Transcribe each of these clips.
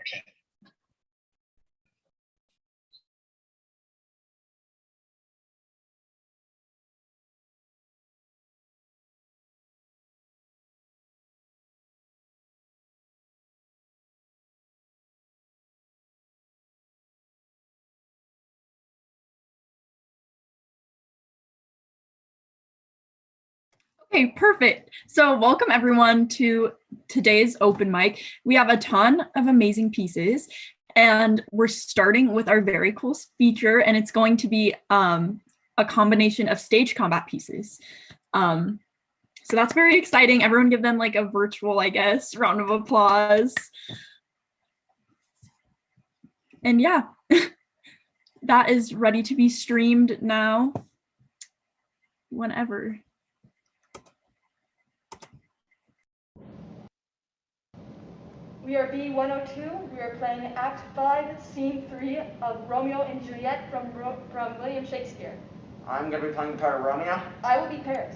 Okay. Okay, perfect. So welcome everyone to today's open mic. We have a ton of amazing pieces and we're starting with our very cool feature, and it's going to be a combination of stage combat pieces. So that's very exciting. Everyone give them like a virtual, I guess, round of applause. And yeah, that is ready to be streamed now, whenever. We are B102. We are playing Act 5, Scene 3 of Romeo and Juliet from William Shakespeare. I'm going to be playing the part of Romeo. I will be Paris.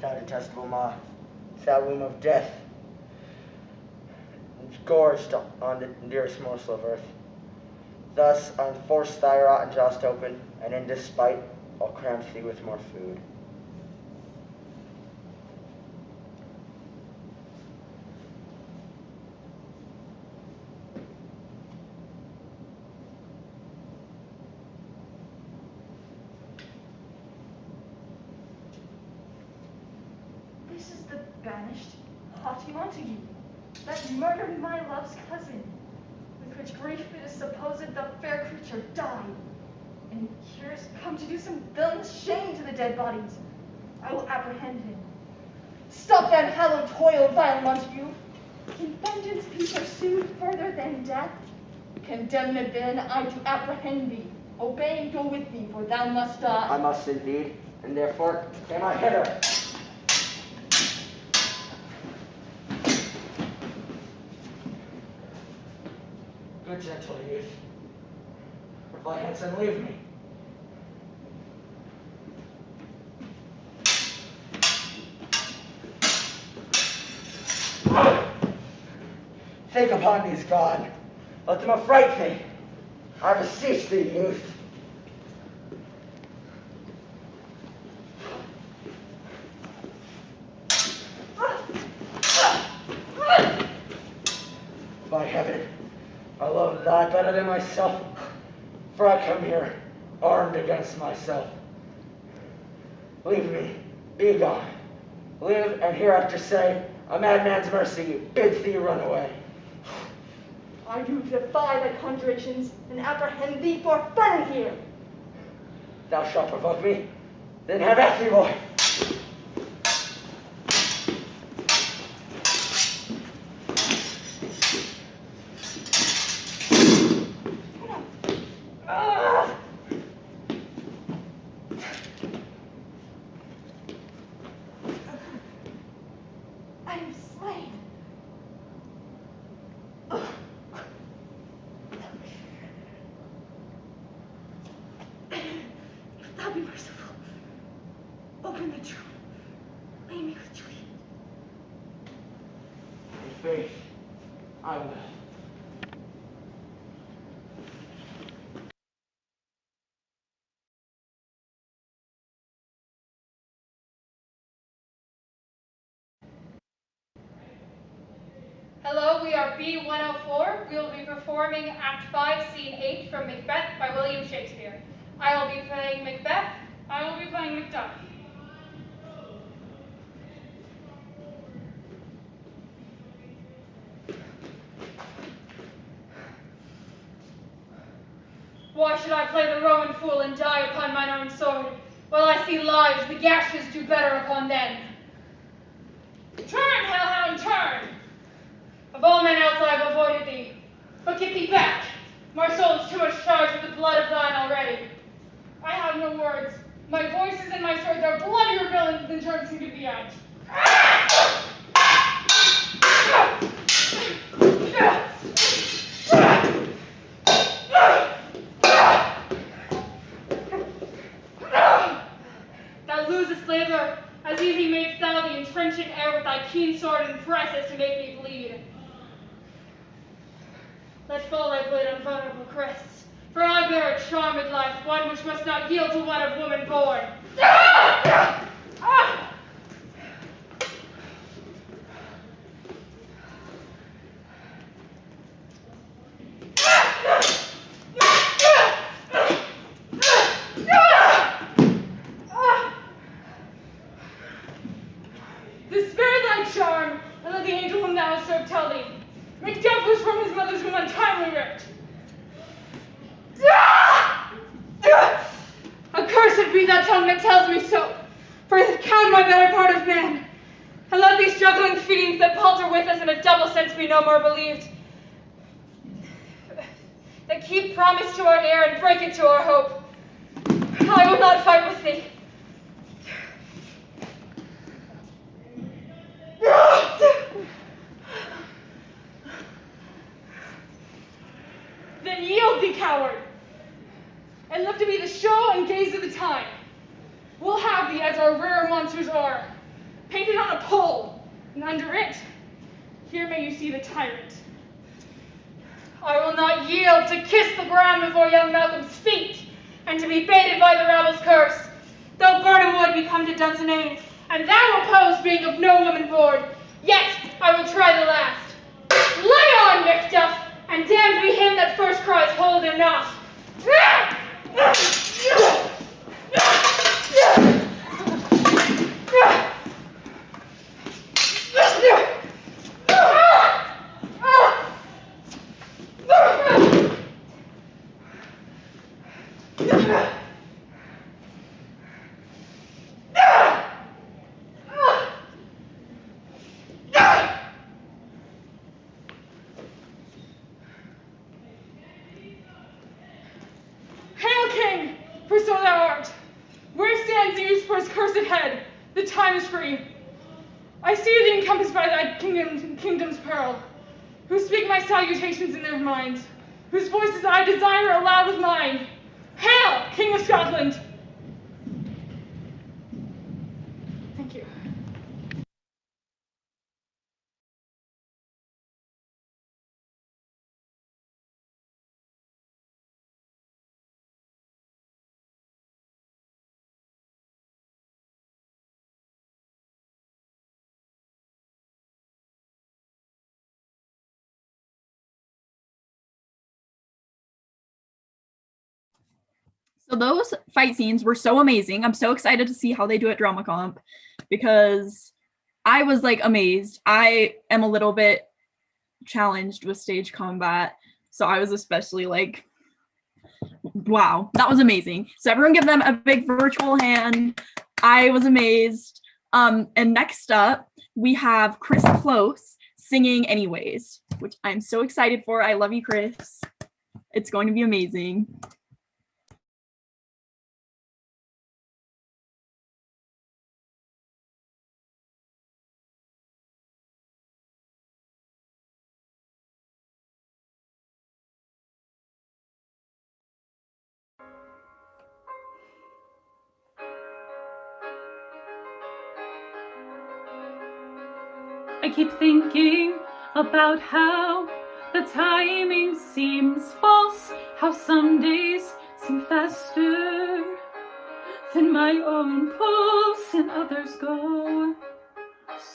Thou detestable moth, thou womb of death, gorged on the dearest morsel of earth. Thus I'll force thy rotten jaws to open, and in despite I'll cram thee with more food. This is the banished, haughty Montague, that murdered my love's cousin, with which grief it is supposed the fair creature died, and here is come to do some villainous shame to the dead bodies. I will apprehend him. Stop that hallowed toil, vile Montague. Can vengeance be pursued further than death? Condemned then, I to apprehend thee. Obey and go with me, for thou must die. I must indeed, and therefore came I hither. Good gentle youth, fly hence and leave me. Think upon these, God. Let them affright thee. I beseech thee, youth. By heaven, I love thy better than myself, for I come here armed against myself. Leave me, be gone. Live and hereafter say, a madman's mercy bids thee run away. I do defy thy conjurations and apprehend thee for fun here. Thou shalt provoke me, then have at thee, boy. I am slain. If thou be merciful, open the tomb. Lay me with Juliet. In faith, I will. Hello, we are B104. We will be performing Act 5, Scene 8 from Macbeth by William Shakespeare. I will be playing Macbeth. I will be playing Macduff. Why should I play the Roman fool and die upon mine own sword, while I see lives the gashes do better upon them? Turn, hellhound, turn! Of all men else I have avoided thee, but get thee back. My soul is too much charged with the blood of thine already. I have no words. My voices and my swords are bloodier villains than turns can get thee out. invulnerable crests. For I bear a charmed life, one which must not yield to one of woman born. Spare thy charm, and let the angel whom thou hast served tell thee. Make deathless from his mother's womb untimely ripped. Accursed be that tongue that tells me so, for I count my better part of man. And let these struggling fiends that palter with us in a double sense be no more believed. That keep promise to our air and break it to our hope. I will not fight with thee. Then yield thee, coward, and live to be the show and gaze of the time. We'll have thee as our rare monsters are, painted on a pole, and under it, here may you see the tyrant. I will not yield to kiss the ground before young Malcolm's feet, and to be baited by the rabble's curse, though Barton would be come to Dunsinane, and thou oppose being of no woman born, yet I will try the last. Lay on, Macduff, and damned be him that first cries, hold him not. I see thee encompassed by thy kingdom's pearl, who speak my salutations in their minds, whose voices I desire aloud with mine. Hail, King of Scotland! Thank you. So those fight scenes were so amazing. I'm so excited to see how they do at Drama Comp because I was like amazed. I am a little bit challenged with stage combat, so I was especially like, wow, that was amazing. So everyone give them a big virtual hand. I was amazed. And next up, we have Chris Close singing Anyways, which I'm so excited for. I love you, Chris. It's going to be amazing. I keep thinking about how the timing seems false, how some days seem faster than my own pulse and others go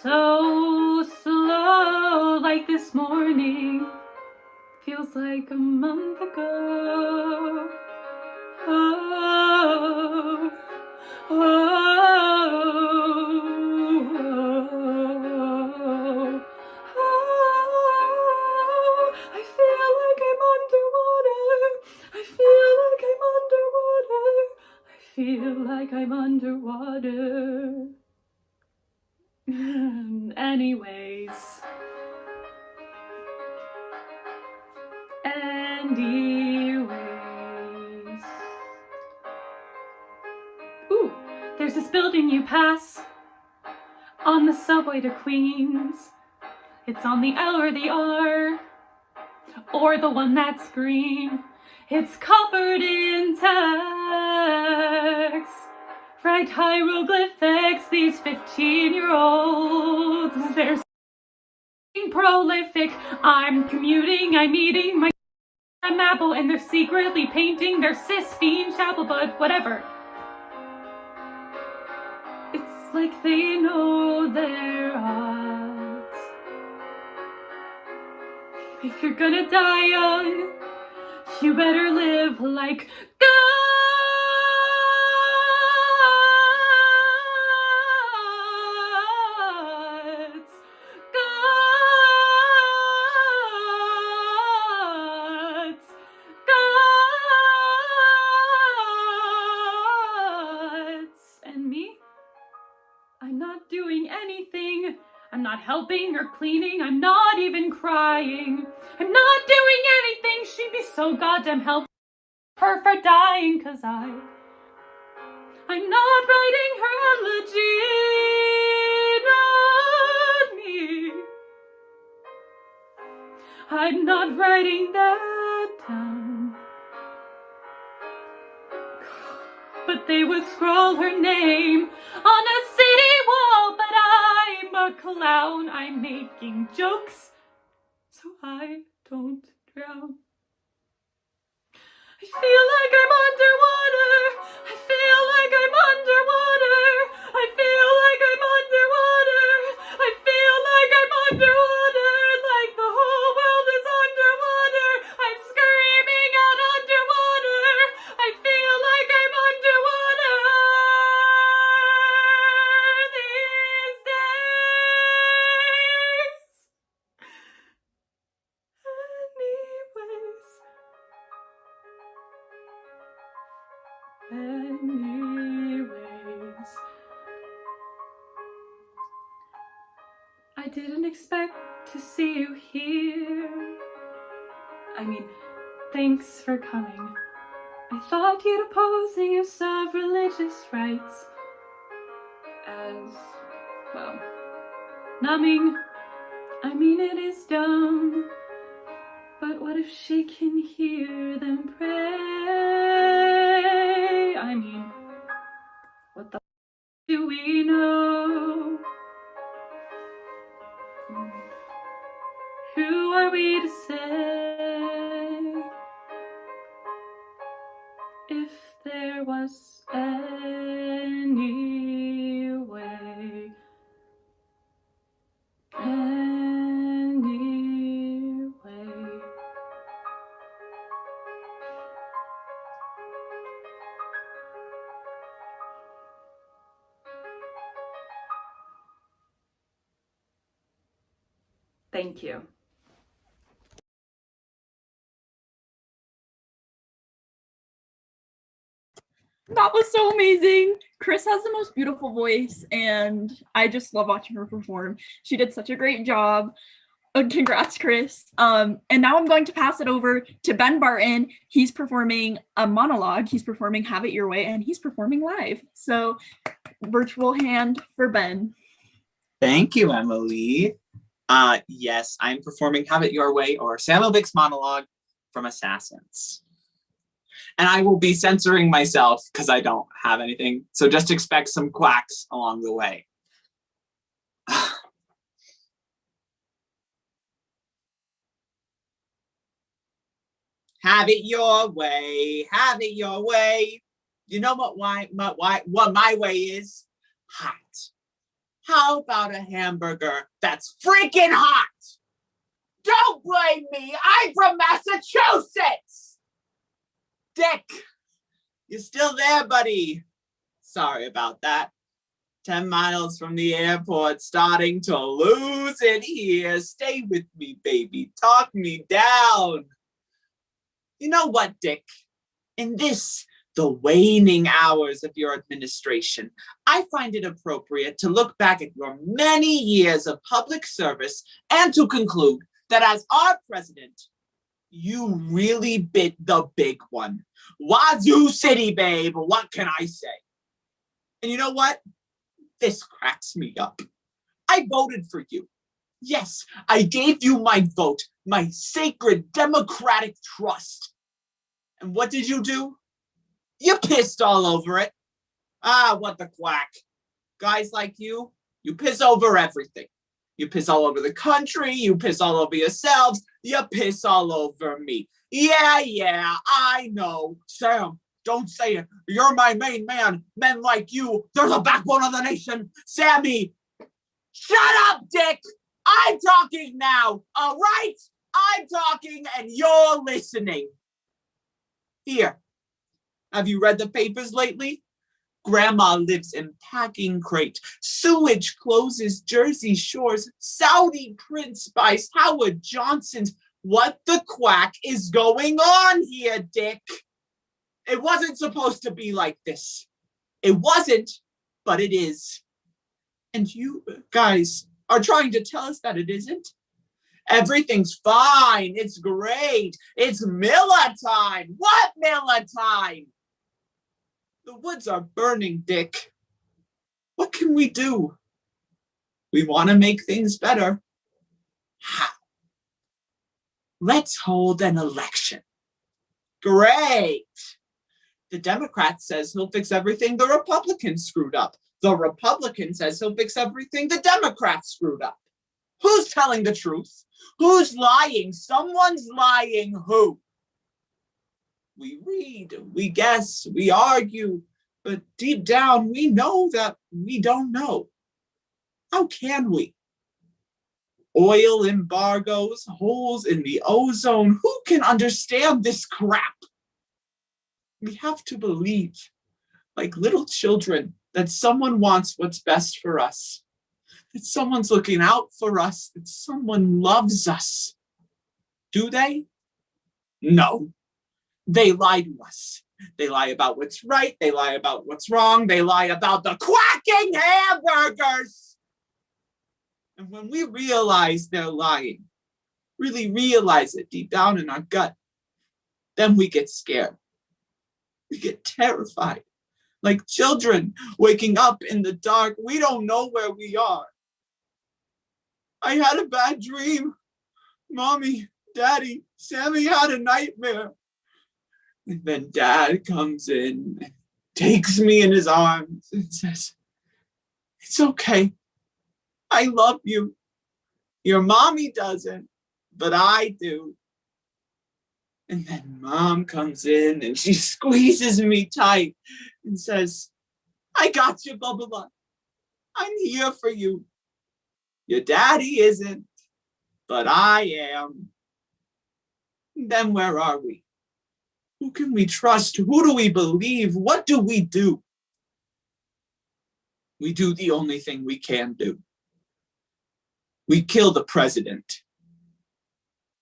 so slow, like this morning feels like a month ago. Oh, oh, oh, oh, I feel like I'm underwater. I feel like I'm underwater. Anyways. Ooh, there's this building you pass on the subway to Queens. It's on the L or the R, or the one that's green. It's covered in text, right hieroglyphics. These 15-year-olds, they're prolific. I'm commuting, I'm eating my a apple and they're secretly painting their Sistine Chapel, but whatever. It's like they know their odds. If you're gonna die young, you better live like gods. Gods. Gods. And me? I'm not doing anything. I'm not helping or cleaning. I'm not even crying. I'm not doing anything. She'd be so goddamn helpful. Her for dying, 'cause I'm not writing her elegy. Not me. I'm not writing that down. But they would scroll her name on a city wall, but I'm a clown. I'm making jokes so I don't drown. I feel like I'm underwater. I feel like I'm underwater. I feel like I'm underwater. I feel like I'm underwater. Like the whole world is underwater. I'm screaming out underwater. I feel like I'm underwater these days. Anyways, I didn't expect to see you here. I mean, thanks for coming. I thought you'd oppose the use of religious rites as, well, numbing. I mean, it is dumb, but what if she can hear them pray? I mean, what the do we know? Who are we to say if there was any way? Any way. Thank you. That was so amazing. Chris has the most beautiful voice, and I just love watching her perform. She did such a great job. Congrats, Chris. And now I'm going to pass it over to Ben Barton. He's performing a monologue. He's performing Have It Your Way, and he's performing live. So, virtual hand for Ben. Thank you, Emily. Yes, I'm performing Have It Your Way, or Samuel Vick's monologue from Assassins. And I will be censoring myself because I don't have anything. So just expect some quacks along the way. Have it your way, have it your way. You know what my way is? Hot. How about a hamburger that's freaking hot? Don't blame me, I'm from Massachusetts! Dick, you still there, buddy? Sorry about that. 10 miles from the airport, starting to lose it here. Stay with me, baby, talk me down. You know what, Dick? In the waning hours of your administration, I find it appropriate to look back at your many years of public service and to conclude that as our president, you really bit the big one. Wazoo City, babe, what can I say? And you know what? This cracks me up. I voted for you. Yes, I gave you my vote, my sacred democratic trust. And what did you do? You pissed all over it. Ah, what the quack. Guys like you piss over everything. You piss all over the country, you piss all over yourselves, you piss all over me. Yeah, I know. Sam, don't say it. You're my main man. Men like you, they're the backbone of the nation. Sammy, shut up, Dick. I'm talking now, all right? I'm talking and you're listening. Here, have you read the papers lately? Grandma lives in packing crate. Sewage closes Jersey shores. Saudi prince buys Howard Johnson's. What the quack is going on here, Dick? It wasn't supposed to be like this. It wasn't, but it is. And you guys are trying to tell us that it isn't? Everything's fine. It's great. It's Miller time. What Miller time? The woods are burning, Dick. What can we do? We want to make things better. How? Let's hold an election. Great. The Democrat says he'll fix everything the Republicans screwed up. The Republican says he'll fix everything the Democrats screwed up. Who's telling the truth? Who's lying? Someone's lying. Who? We read, we guess, we argue, but deep down we know that we don't know. How can we? Oil embargoes, holes in the ozone. Who can understand this crap? We have to believe, like little children, that someone wants what's best for us, that someone's looking out for us, that someone loves us. Do they? No. They lie to us. They lie about what's right. They lie about what's wrong. They lie about the quacking hamburgers. And when we realize they're lying, really realize it deep down in our gut, then we get scared. We get terrified. Like children waking up in the dark. We don't know where we are. I had a bad dream. Mommy, Daddy, Sammy had a nightmare. And then Dad comes in and takes me in his arms and says, "It's okay. I love you. Your mommy doesn't, but I do." And then Mom comes in and she squeezes me tight and says, "I got you, Bubba. I'm here for you. Your daddy isn't, but I am." And then where are we? Who can we trust? Who do we believe? What do? We do the only thing we can do. We kill the president.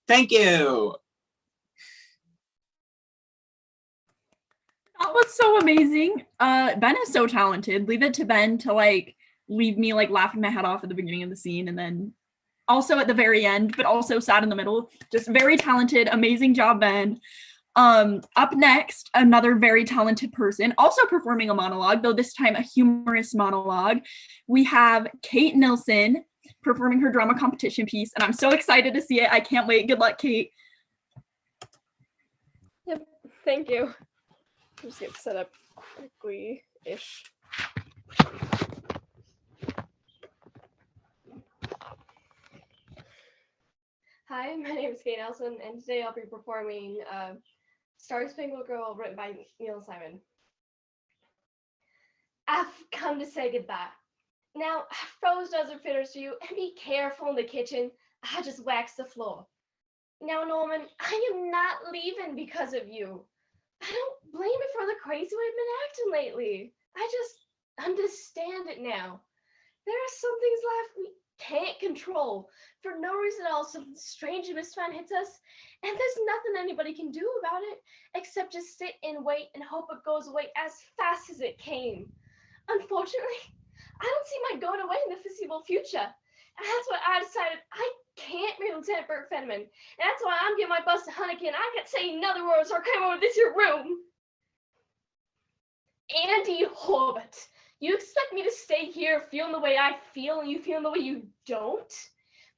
Thank you. That was so amazing. Ben is so talented. Leave it to Ben to leave me laughing my head off at the beginning of the scene and then also at the very end, but also sad in the middle. Just very talented. Amazing job, Ben. Up next, another very talented person, also performing a monologue, though this time a humorous monologue. We have Kate Nilsson performing her drama competition piece, and I'm so excited to see it. I can't wait. Good luck, Kate. Yep, thank you. Just get set up quickly-ish. Hi, my name is Kate Nelson, and today I'll be performing Star Spangled Girl, written by Neil Simon. I've come to say goodbye. Now, I froze dozen fritters for you, and be careful in the kitchen. I just waxed the floor. Now, Norman, I am not leaving because of you. I don't blame it for the crazy way I've been acting lately. I just understand it now. There are some things in life we can't control. For no reason at all, something strange and misfound hits us, and there's nothing anybody can do about it except just sit and wait and hope it goes away as fast as it came. Unfortunately, I don't see my going away in the foreseeable future. And that's why I decided I can't be Lieutenant Burt Fenneman. And that's why I'm giving my bus to Hunnigan. I can't say another word or come over this here room. Andy Horbert, you expect me to stay here feeling the way I feel and you feeling the way you don't?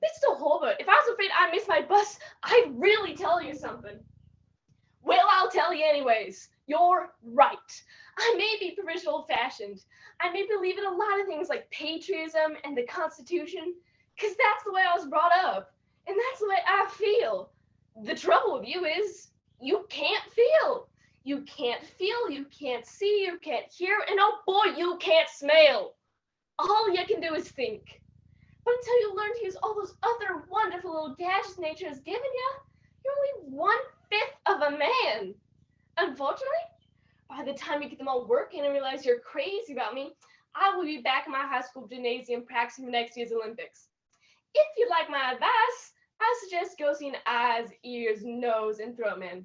Mr. Horbert, if I was afraid I missed my bus, I'd really tell you something. Well, I'll tell you anyways. You're right. I may be provincial old-fashioned. I may believe in a lot of things like patriotism and the Constitution, Because that's the way I was brought up. And that's the way I feel. The trouble with you is you can't feel. You can't feel, you can't see, you can't hear, and oh boy, you can't smell. All you can do is think. But until you learn to use all those other wonderful little gadgets nature has given you, you're only 1/5 of a man. Unfortunately, by the time you get them all working and realize you're crazy about me, I will be back in my high school gymnasium practicing for next year's Olympics. If you'd like my advice, I suggest go see an eyes, ears, nose, and throat man.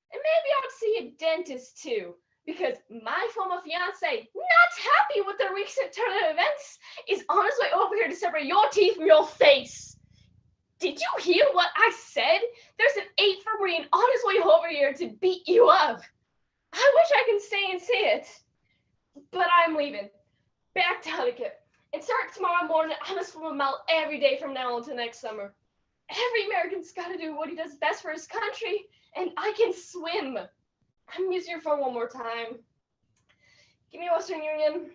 And maybe I would see a dentist too, because my former fiance, not happy with the recent turn of events, is on his way over here to separate your teeth from your face. Did you hear what I said? There's an 8th Marine on his way over here to beat you up. I wish I could stay and see it, but I'm leaving. Back to Connecticut. And start tomorrow morning, I must swim a mile every day from now on to next summer. Every American's got to do what he does best for his country, and I can swim. I'm using your phone one more time. Give me Western Union.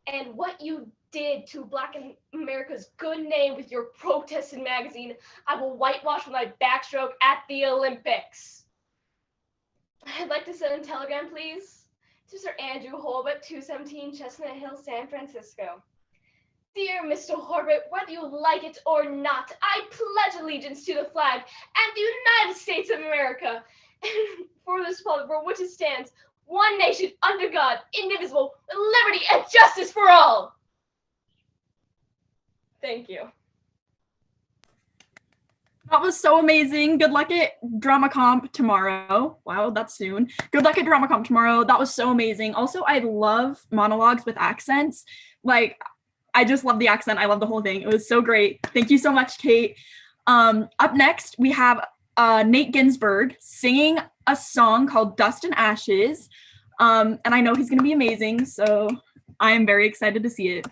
And what you did to Black America's good name with your protested magazine, I will whitewash with my backstroke at the Olympics. I'd like to send a telegram, please, to Sir Andrew Horbett, 217 Chestnut Hill, San Francisco. Dear Mr. Horbett, whether you like it or not, I pledge allegiance to the flag and the United States of America, and for this republic for which it stands, one nation under God, indivisible, with liberty and justice for all. Thank you. That was so amazing. Good luck at drama comp tomorrow. Wow, that's soon. Good luck at drama comp tomorrow. That was so amazing. Also, I love monologues with accents. Like, I just love the accent. I love the whole thing. It was so great. Thank you so much, Kate. Up next, we have Nate Ginsburg singing a song called Dust and Ashes. And I know he's going to be amazing, so I am very excited to see it.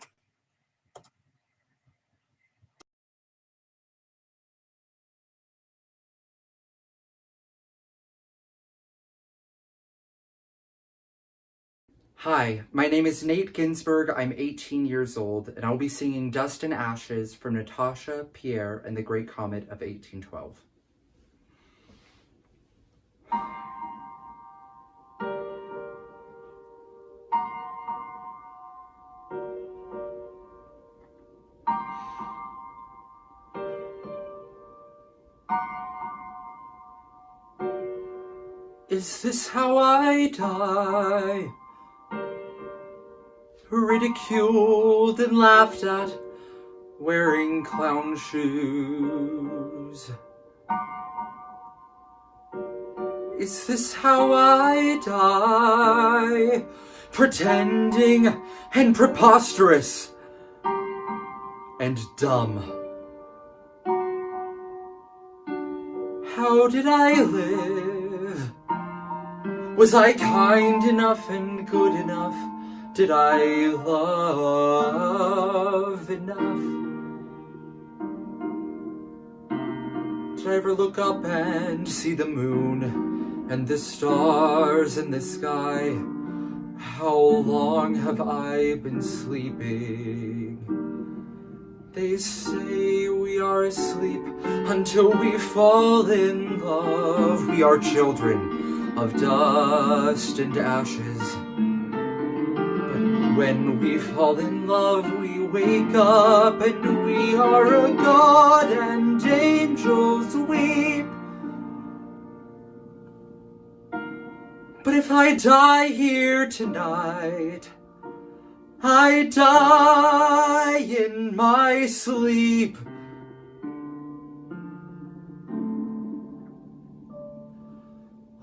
Hi, my name is Nate Ginsburg. I'm 18 years old, and I'll be singing Dust and Ashes from Natasha, Pierre, and the Great Comet of 1812. Is this how I die? Ridiculed and laughed at, wearing clown shoes. Is this how I die? Pretending and preposterous and dumb. How did I live? Was I kind enough and good enough? Did I love enough? Did I ever look up and see the moon and the stars in the sky? How long have I been sleeping? They say we are asleep until we fall in love. We are children of dust and ashes. When we fall in love, we wake up and we are a god and angels weep. But if I die here tonight, I die in my sleep.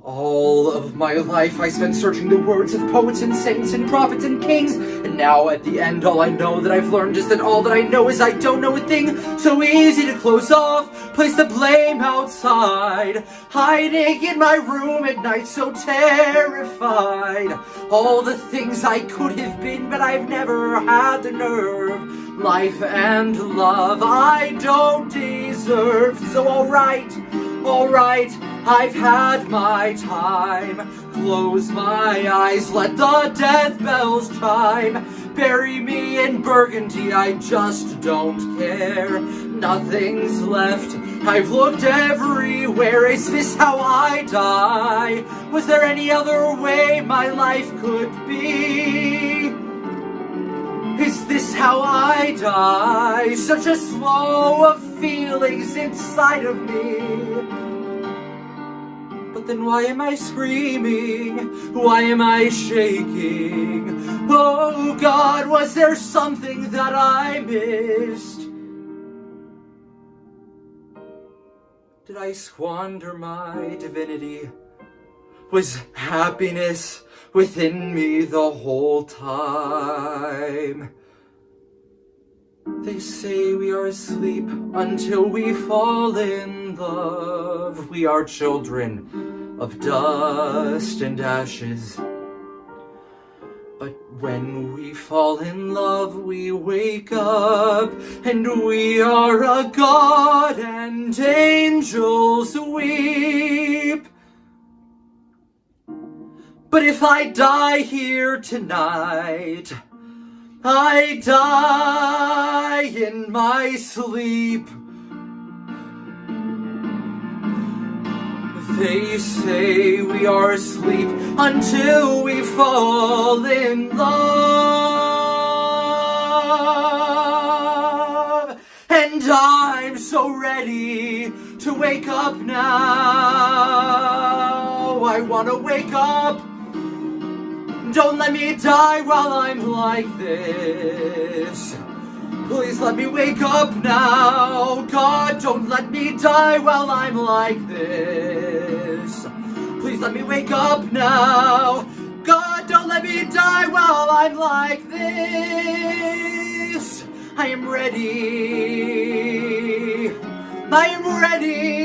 All of my life I spent searching the words of poets and saints and prophets and kings, and now at the end all I know that I've learned is that all that I know is I don't know a thing. So easy to close off, place the blame outside, hiding in my room at night so terrified. All the things I could have been, but I've never had the nerve. Life and love I don't deserve. So alright, Alright, I've had my time. Close my eyes, let the death bells chime. Bury me in burgundy, I just don't care. Nothing's left, I've looked everywhere. Is this how I die? Was there any other way my life could be? Is this how I die? Such a slow of feelings inside of me. But then why am I screaming? Why am I shaking? Oh God, was there something that I missed? Did I squander my divinity? Was happiness within me the whole time? They say we are asleep until we fall in love. We are children of dust and ashes. But when we fall in love, we wake up, and we are a god, and angels weep. But if I die here tonight, I die in my sleep. They say we are asleep until we fall in love. And I'm so ready to wake up now. I want to wake up. Don't let me die while I'm like this. Please let me wake up now. God, don't let me die while I'm like this. Please let me wake up now. God, don't let me die while I'm like this. I am ready. I am ready.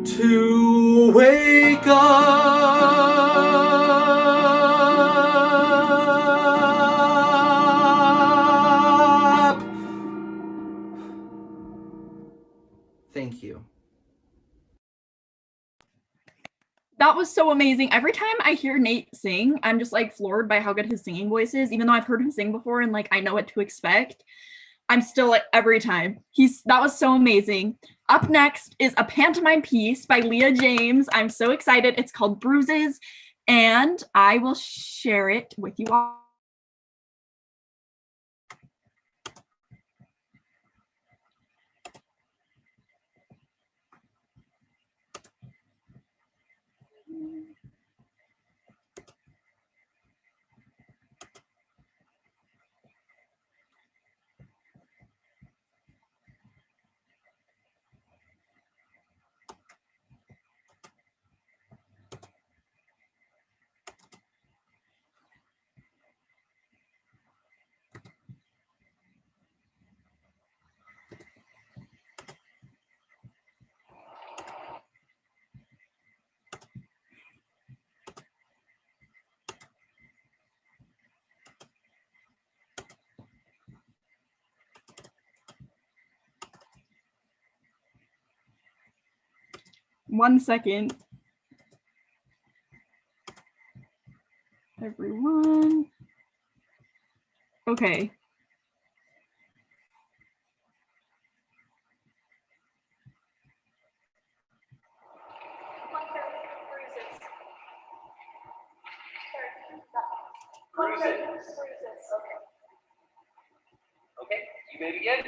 To wake up. Thank you. That was so amazing. Every time I hear Nate sing, I'm just like floored by how good his singing voice is. Even though I've heard him sing before and like I know what to expect, I'm still like every time. That was so amazing. Up next is a pantomime piece by Leah James. I'm so excited. It's called Bruises, and I will share it with you all. One second. Everyone. Okay. Bruises. Okay, you may begin.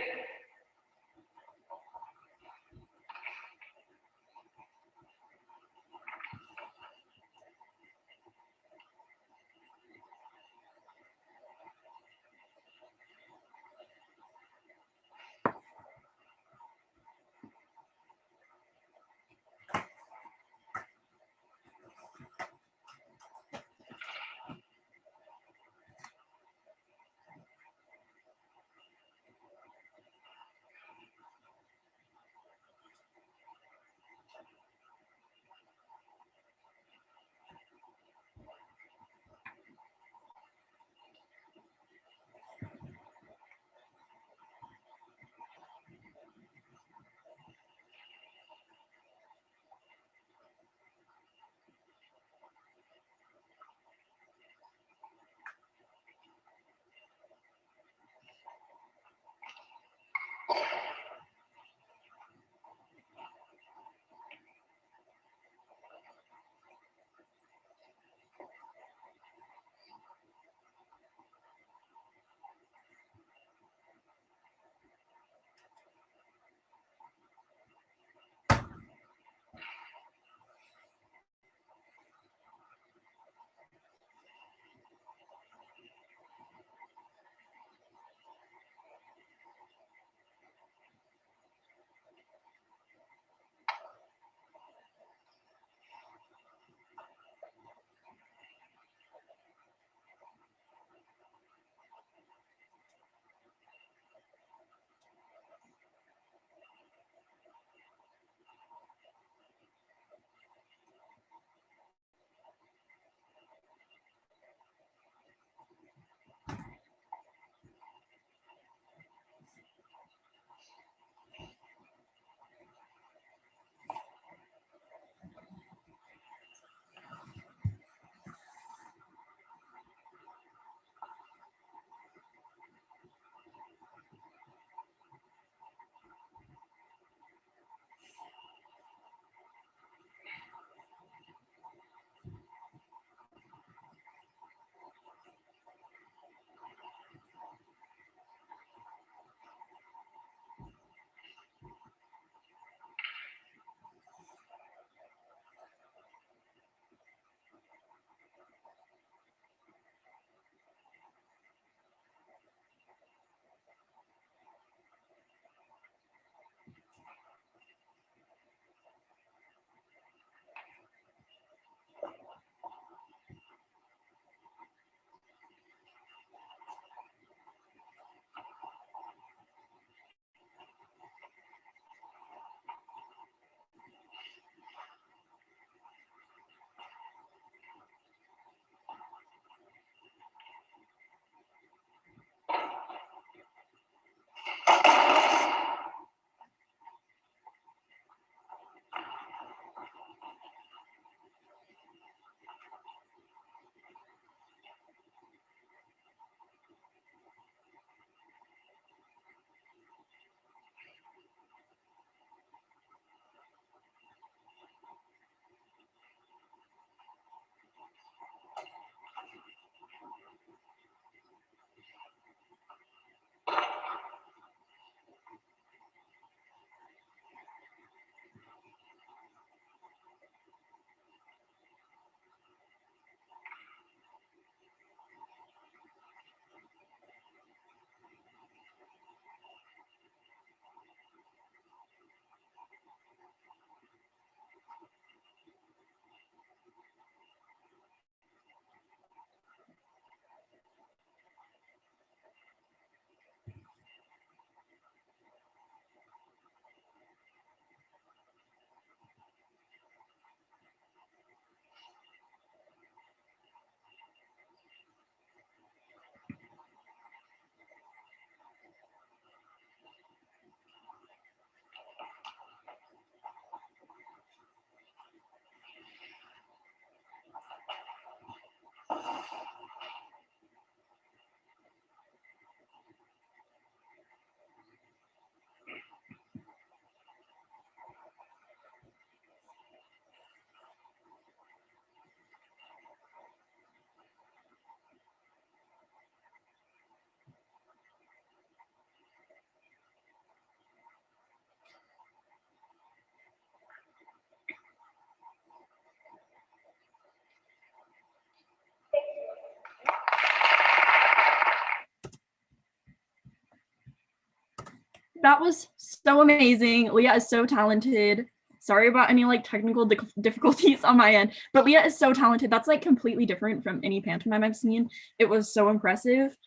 That was so amazing. Leah is so talented. Sorry about any like technical difficulties on my end, but Leah is so talented. That's like completely different from any pantomime I've seen. It was so impressive.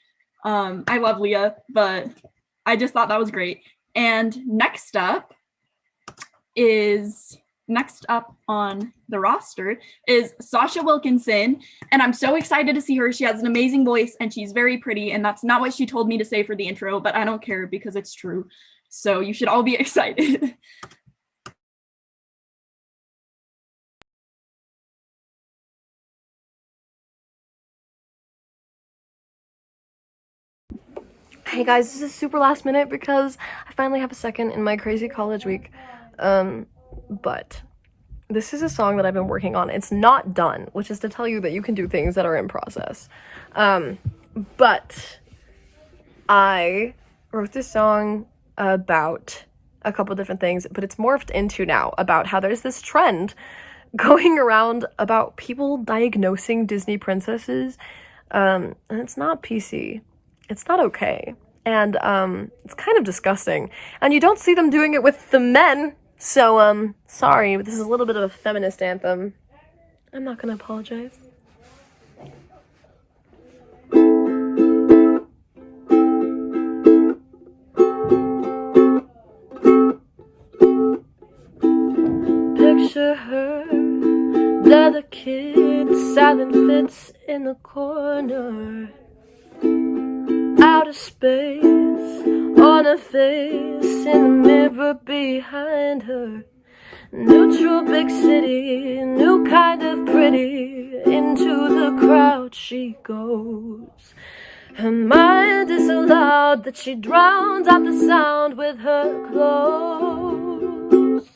I love Leah, but I just thought that was great. And next up on the roster is Sasha Wilkinson, and I'm so excited to see her. She has an amazing voice and she's very pretty, and that's not what she told me to say for the intro, but I don't care because it's true. So you should all be excited. Hey guys, this is super last minute because I finally have a second in my crazy college week. But this is a song that I've been working on. It's not done, which is to tell you that you can do things that are in process. But I wrote this song about a couple different things, but it's morphed into now about how there's this trend going around about people diagnosing Disney princesses, and it's not PC. It's not okay. And it's kind of disgusting. And you don't see them doing it with the men. So sorry, but this is a little bit of a feminist anthem. I'm not gonna apologize. Picture her, delicate, silent fits in the corner. Outer space, on her face, in the mirror behind her. Neutral big city, new kind of pretty, into the crowd she goes. Her mind is so loud that she drowns out the sound with her clothes.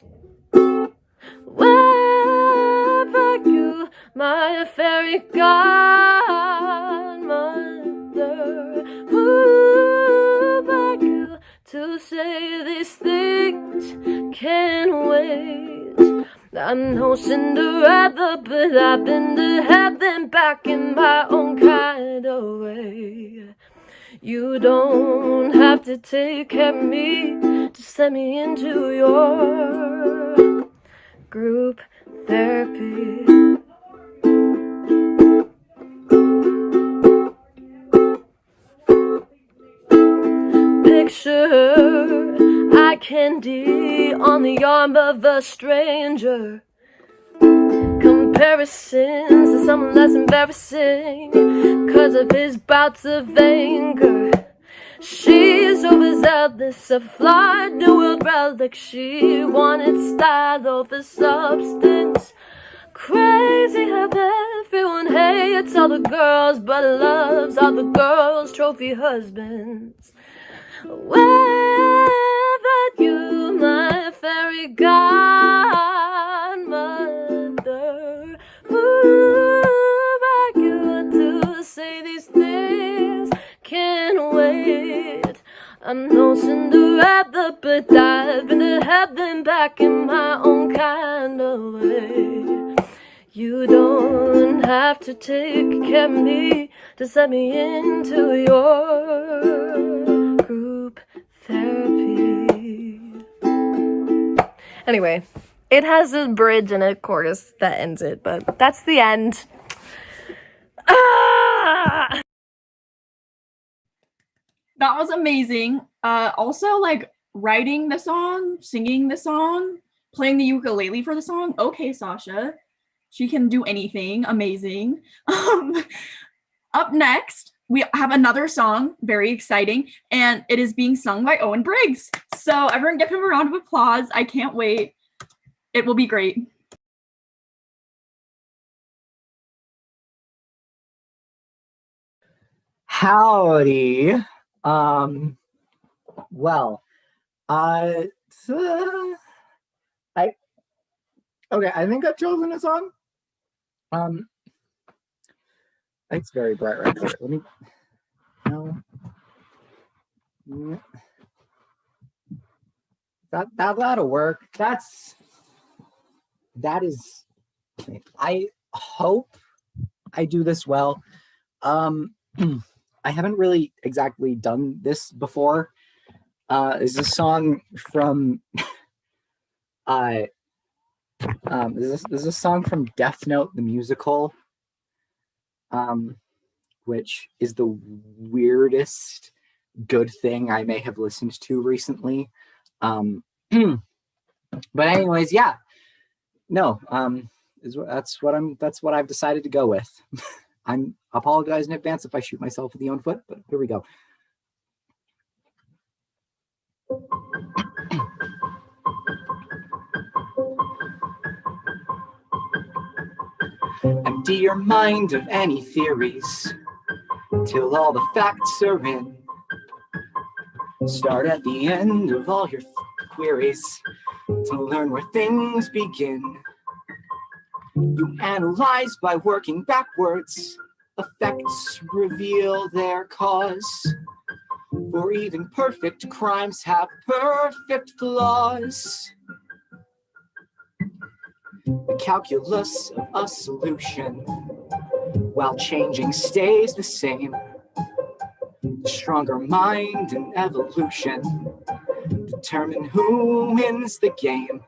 Where are you, my fairy godmother? Who are you to say these things can't wait? I know Cinderella, but I've been to heaven back in my own kind of way. You don't have to take care of me, just let me into your group therapy. Picture eye candy on the arm of a stranger. Comparisons to someone less embarrassing 'cause of his bouts of anger. She's overzealous, a flawed new world relic. She wanted style over substance. Crazy how everyone hates all the girls but loves all the girls' trophy husbands. Where are you, my fairy godmother? Who are you to say these things can't wait? I'm no Cinderella, but I've been to heaven back in my own kind of way. You don't have to take care of me, just let me into your group therapy. Anyway, it has a bridge and a chorus that ends it, but that's the end. Ah! That was amazing. Also, like, writing the song, singing the song, playing the ukulele for the song. Okay, Sasha. She can do anything. Amazing. Up next, we have another song, very exciting, and it is being sung by Owen Briggs. So everyone give him a round of applause. I can't wait. It will be great. Howdy. Well, I think I've chosen a song. It's very bright right here. Let me. No. That'll work. That is. I hope I do this well. I haven't really exactly done this before. is a song from this is a song from Death Note the musical, which is the weirdest good thing I may have listened to recently. But anyways, yeah, no, that's what I've decided to go with. I apologize in advance if I shoot myself in the own foot, but here we go. Empty your mind of any theories till all the facts are in. Start at the end of all your queries to learn where things begin. You analyze by working backwards. Effects reveal their cause. For even perfect crimes have perfect flaws. The calculus of a solution, while changing, stays the same. The stronger mind and evolution determine who wins the game.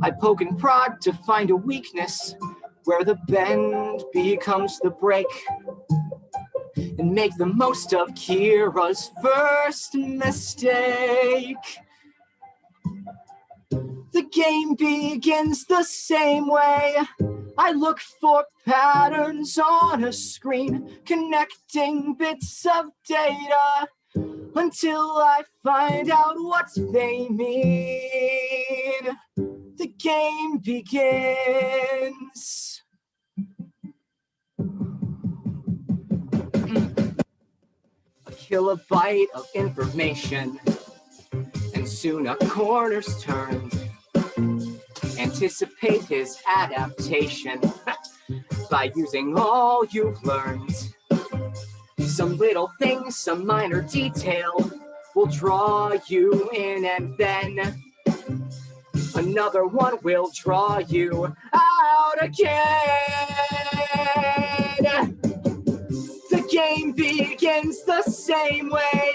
I poke and prod to find a weakness where the bend becomes the break, and make the most of Kira's first mistake. The game begins the same way. I look for patterns on a screen, connecting bits of data until I find out what they mean. The game begins. A kilobyte of information, and soon a corner's turned. Anticipate his adaptation by using all you've learned. Some little things, some minor detail will draw you in, and then another one will draw you out again. The game begins the same way.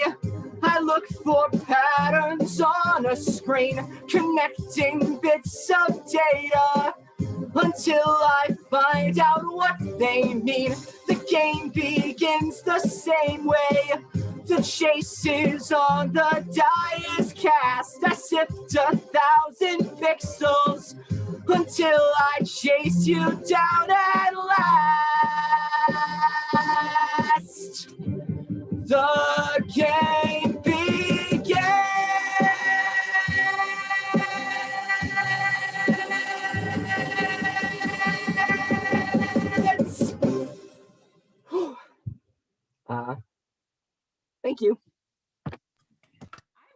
I look for patterns on a screen, connecting bits of data until I find out what they mean. The game begins the same way. The chase is on, the die is cast. I sift 1,000 pixels until I chase you down at last. The game begins. Thank you. I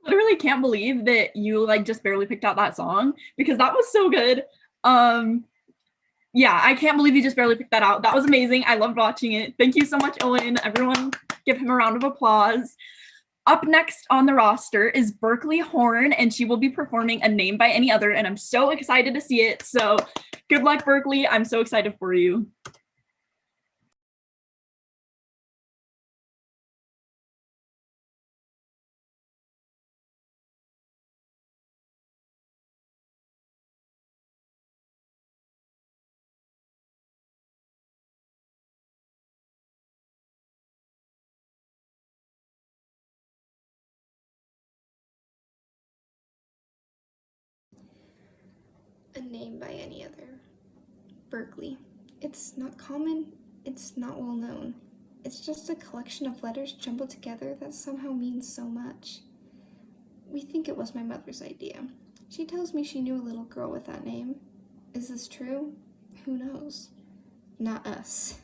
literally can't believe that you like just barely picked out that song, because that was so good. Yeah, I can't believe you just barely picked that out. That was amazing. I loved watching it. Thank you so much, Owen. Everyone give him a round of applause. Up next on the roster is Berkeley Horn, and she will be performing A Name by Any Other, and I'm so excited to see it. So good luck, Berkeley. I'm so excited for you. A Name by Any Other. Berkeley. It's not common, it's not well known. It's just a collection of letters jumbled together that somehow means so much. We think it was my mother's idea. She tells me she knew a little girl with that name. Is this true? Who knows? Not us.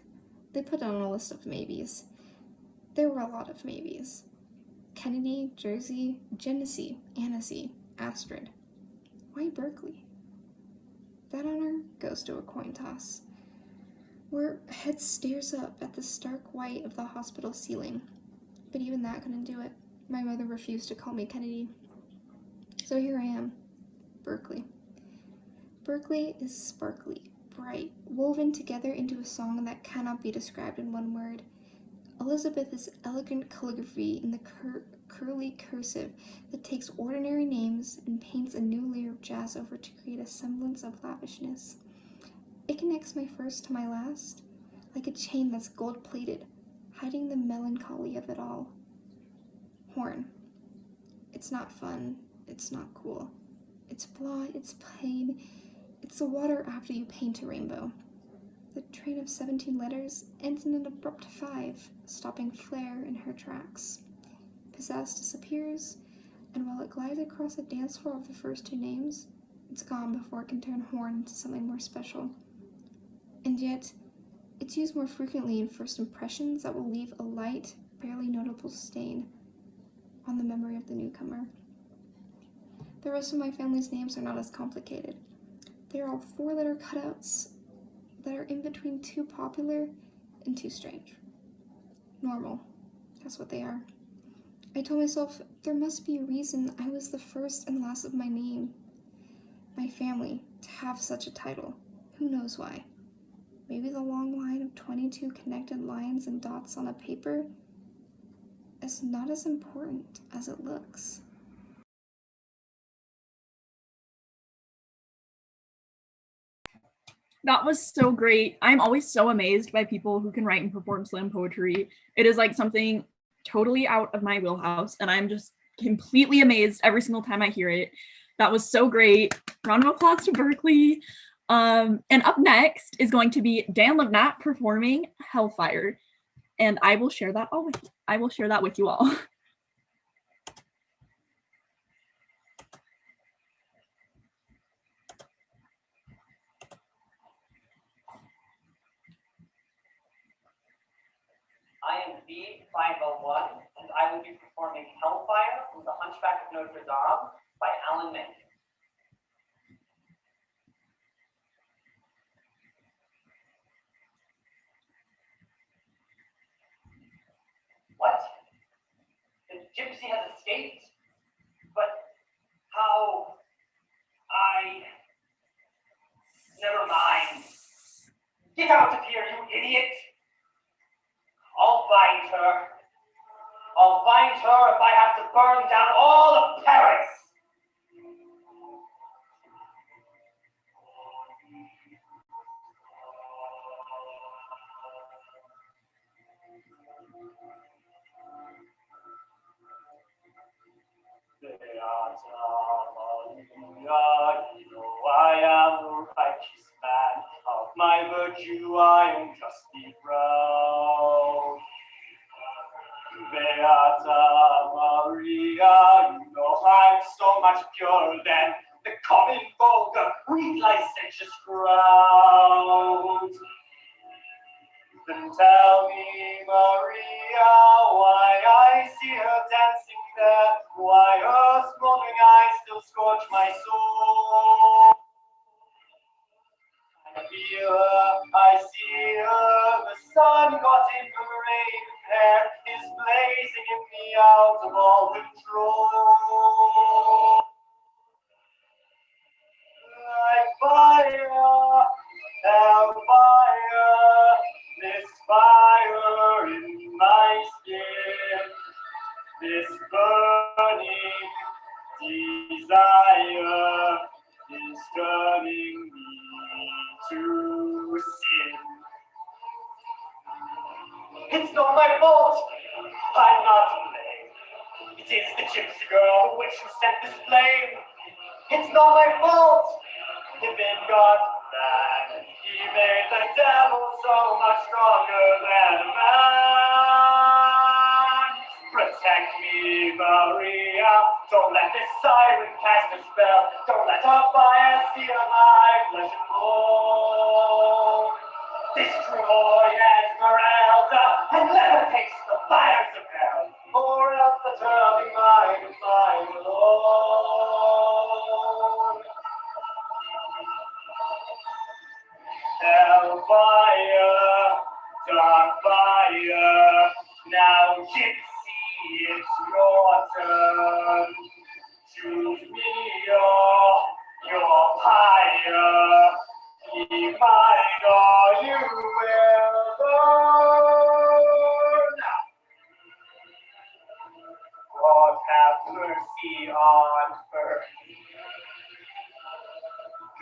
They put it on a list of maybes. There were a lot of maybes. Kennedy, Jersey, Genesee, Annecy, Astrid. Why Berkeley? That honor goes to a coin toss. Where head stares up at the stark white of the hospital ceiling. But even that couldn't do it. My mother refused to call me Kennedy. So here I am, Berkeley. Berkeley is sparkly, bright, woven together into a song that cannot be described in one word. Elizabeth is elegant calligraphy in the curly cursive that takes ordinary names and paints a new layer of jazz over to create a semblance of lavishness. It connects my first to my last, like a chain that's gold-plated, hiding the melancholy of it all. Horn. It's not fun. It's not cool. It's blah, it's plain. It's the water after you paint a rainbow. The train of 17 letters ends in an abrupt 5, stopping Flare in her tracks. Pizzazz disappears, and while it glides across the dance floor of the first 2 names, it's gone before it can turn Horn into something more special. And yet, it's used more frequently in first impressions that will leave a light, barely notable stain on the memory of the newcomer. The rest of my family's names are not as complicated. They are all 4-letter cutouts that are in between too popular and too strange. Normal. That's what they are. I told myself there must be a reason I was the first and last of my name. My family, to have such a title. Who knows why? Maybe the long line of 22 connected lines and dots on a paper is not as important as it looks. That was so great. I'm always so amazed by people who can write and perform slam poetry. It is like something totally out of my wheelhouse, and I'm just completely amazed every single time I hear it. That was so great. Round of applause to Berkeley. And up next is going to be Dan Livnat performing Hellfire, and I will share that with you all. I am B501, and I will be performing Hellfire from the Hunchback of Notre by Alan Menken. What? The gypsy has escaped? But how? Never mind. Get out of here, you idiot! I'll find her. I'll find her if I have to burn down all of Paris. I am the righteous man. Of my virtue I am justly proud. Beata Maria, you know I'm so much purer than the common vulgar, weak, licentious crowd. Then tell me, Maria, why I see her dancing there, why her smoldering eyes still scorch my soul. I feel her, I see her, the sun got in her rain hair is blazing in me out of all control. Like fire, hellfire, this fire in my skin, this burning desire is turning me to sin. It's not my fault. I'm not to blame. It is the gypsy girl, the witch who sent this flame. It's not my fault. If in God's plan, he made the devil so much stronger than a man. Protect me, Maria. Don't let this siren cast a spell. Don't let her fire sear my flesh and bone. Destroy Esmeralda and let her taste the fires of hell, or else the turning mind of mine alone. Hellfire, dark fire, now gypsy, it's your turn. Choose me your pyre. Be mine or you will burn. God have mercy on her.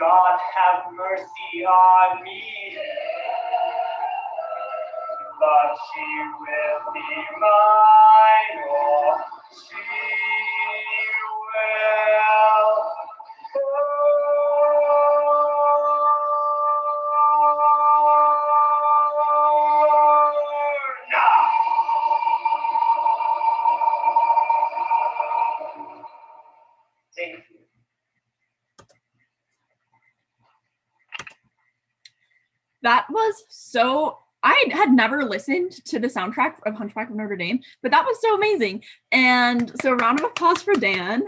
God have mercy on me. But she will be mine. Oh, she will. Thank you. That was so, I had never listened to the soundtrack of Hunchback of Notre Dame, but that was so amazing. And so a round of applause for Dan.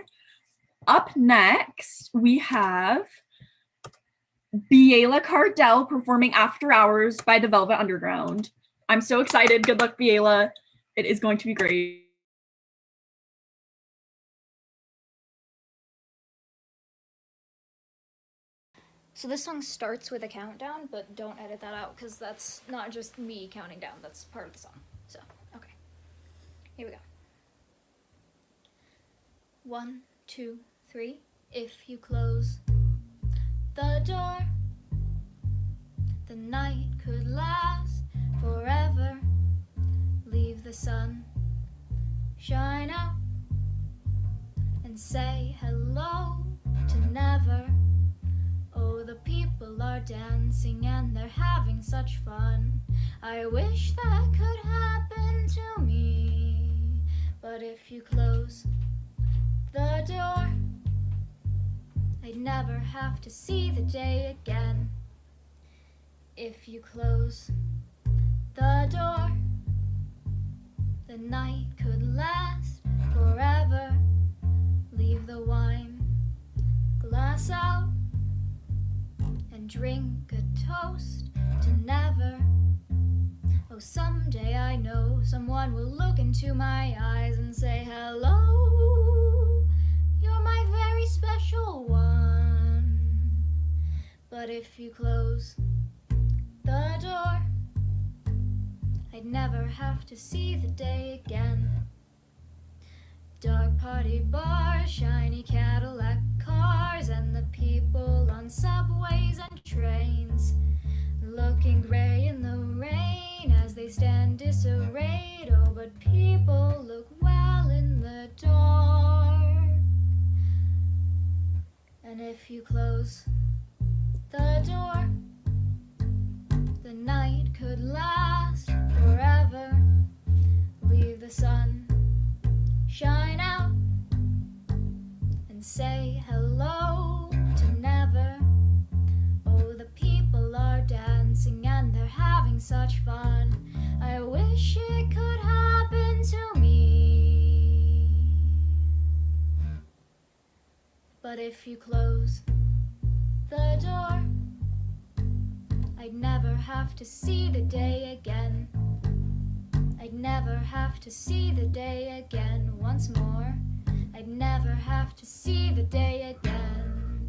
Up next, we have Biela Cardell performing After Hours by the Velvet Underground. I'm so excited. Good luck, Biela. It is going to be great. So this song starts with a countdown, but don't edit that out because that's not just me counting down, that's part of the song. So, okay. Here we go. 1, 2, 3. If you close the door, the night could last forever. Leave the sun shine out and say hello to never. Oh, the people are dancing and they're having such fun. I wish that could happen to me. But if you close the door, I'd never have to see the day again. If you close the door, the night could last forever. Leave the wine glass out and drink a toast to never. Oh, someday I know someone will look into my eyes and say, hello, you're my very special one. But if you close the door, I'd never have to see the day again. Dark party bars, shiny Cadillac cars, and the people on subways and trains, looking gray in the rain as they stand disarrayed. Oh, but people look well in the dark. And if you close the door, the night could last forever. Leave the sun shine out and say hello to never. Oh, the people are dancing and they're having such fun. I wish it could happen to me. But if you close the door, I'd never have to see the day again. I'd never have to see the day again once more. I'd never have to see the day again.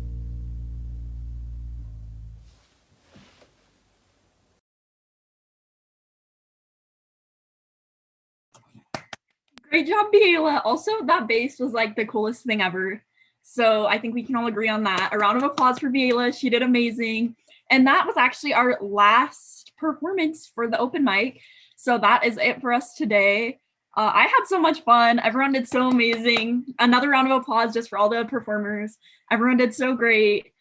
Great job, Biela. Also, that bass was like the coolest thing ever. So I think we can all agree on that. A round of applause for Biela. She did amazing. And that was actually our last performance for the open mic. So that is it for us today. I had so much fun. Everyone did so amazing. Another round of applause just for all the performers. Everyone did so great.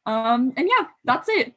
And yeah, that's it.